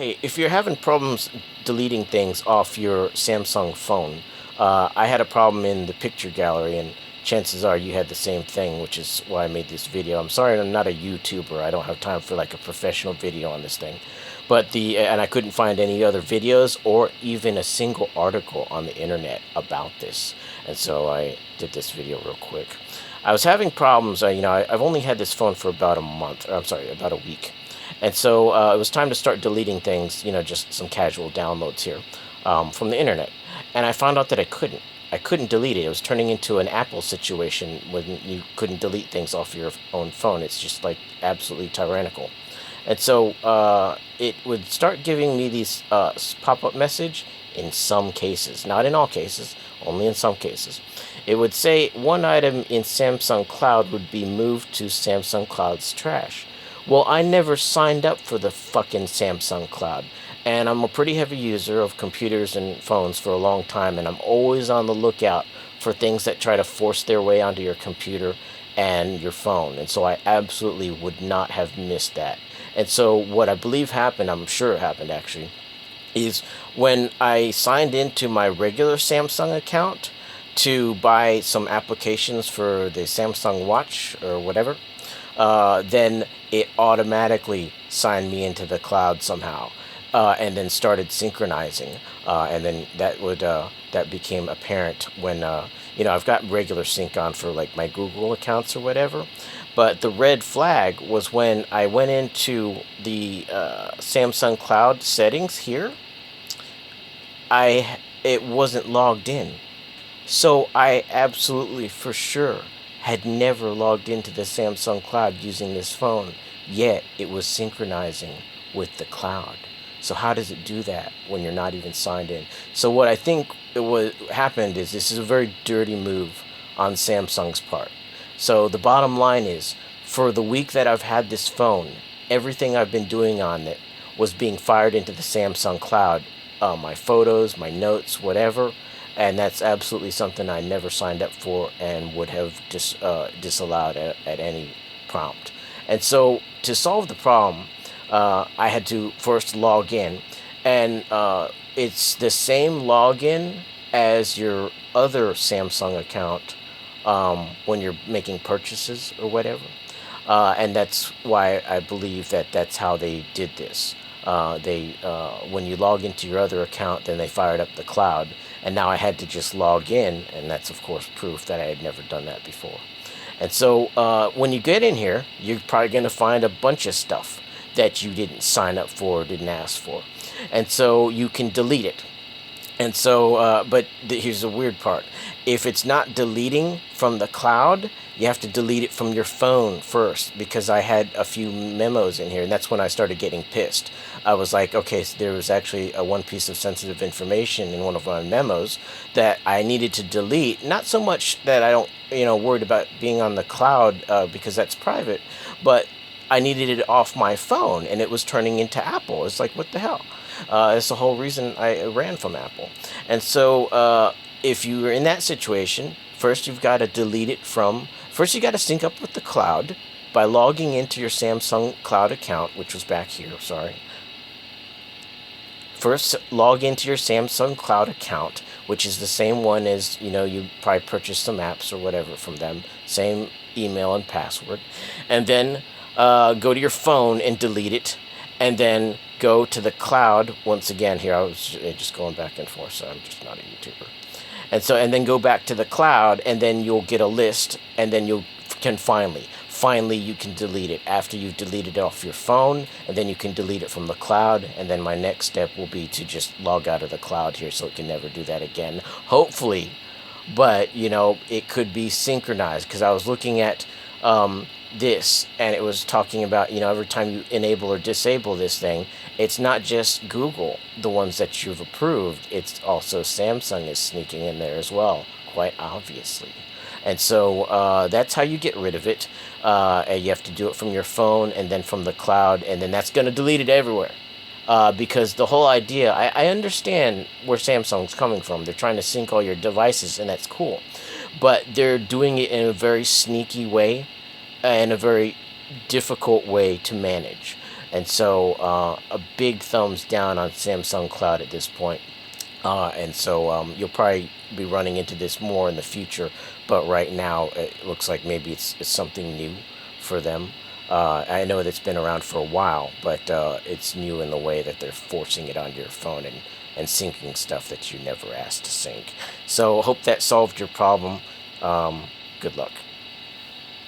Hey, if you're having problems deleting things off your Samsung phone, I had a problem in the picture gallery, and chances are you had the same thing, which is why I made this video. I'm sorry I'm not a YouTuber. I don't have time for like a professional video on this thing. And I couldn't find any other videos or even a single article on the internet about this. And so I did this video real quick. I was having problems. I've only had this phone for about a month, or I'm sorry, about a week. And so it was time to start deleting things, just some casual downloads here from the internet. And I found out that I couldn't. I couldn't delete it. It was turning into an Apple situation when you couldn't delete things off your own phone. It's just like absolutely tyrannical. And so it would start giving me these pop-up message in some cases, not in all cases, only in some cases. It would say one item in Samsung Cloud would be moved to Samsung Cloud's trash. Well, I never signed up for the fucking Samsung Cloud. And I'm a pretty heavy user of computers and phones for a long time, and I'm always on the lookout for things that try to force their way onto your computer and your phone. And so I absolutely would not have missed that. And so what I believe happened, I'm sure it happened actually, is when I signed into my regular Samsung account to buy some applications for the Samsung Watch or whatever, then it automatically signed me into the cloud somehow, and then started synchronizing, and then that became apparent when I've got regular sync on for like my Google accounts or whatever, but the red flag was when I went into the Samsung Cloud settings here. It wasn't logged in. So I absolutely for sure had never logged into the Samsung Cloud using this phone, yet it was synchronizing with the cloud. So how does it do that when you're not even signed in? So what I think happened is this is a very dirty move on Samsung's part. So the bottom line is, for the week that I've had this phone, everything I've been doing on it was being fired into the Samsung Cloud. My photos, my notes, whatever, and that's absolutely something I never signed up for and would have disallowed at any prompt. And so to solve the problem, I had to first log in, and it's the same login as your other Samsung account when you're making purchases or whatever. And that's why I believe that that's how they did this. When you log into your other account, then they fired up the cloud, and now I had to just log in, and that's of course proof that I had never done that before. And so when you get in here, you're probably going to find a bunch of stuff that you didn't sign up for or didn't ask for, and so you can delete it. And so, here's the weird part. If it's not deleting from the cloud, you have to delete it from your phone first, because I had a few memos in here, and that's when I started getting pissed. I was like, okay, so there was actually one piece of sensitive information in one of my memos that I needed to delete. Not so much that I don't, worried about being on the cloud because that's private, but I needed it off my phone, and it was turning into Apple. It's like, what the hell? That's the whole reason I ran from Apple. And so if you are in that situation, first you've got to delete it from, first you got to sync up with the cloud by logging into your Samsung Cloud account, which was back here, sorry. First, log into your Samsung Cloud account, which is the same one as, you probably purchased some apps or whatever from them, same email and password. And then go to your phone and delete it, and then go to the cloud. Once again, here I was just going back and forth, so I'm just not a YouTuber. And then go back to the cloud, and then you'll get a list, and then you can finally you can delete it after you've deleted it off your phone, and then you can delete it from the cloud. And then my next step will be to just log out of the cloud here, so it can never do that again, hopefully. But it could be synchronized, because I was looking at this, and it was talking about, every time you enable or disable this thing, it's not just Google, the ones that you've approved, it's also Samsung is sneaking in there as well, quite obviously. And so that's how you get rid of it. And you have to do it from your phone and then from the cloud, and then that's going to delete it everywhere. Because the whole idea, I understand where Samsung's coming from. They're trying to sync all your devices, and that's cool. But they're doing it in a very sneaky way, and a very difficult way to manage. And so a big thumbs down on Samsung Cloud at this point. And so you'll probably be running into this more in the future, but right now it looks like maybe it's something new for them. I know that's been around for a while, but it's new in the way that they're forcing it onto your phone and syncing stuff that you never asked to sync. So hope that solved your problem. Good luck.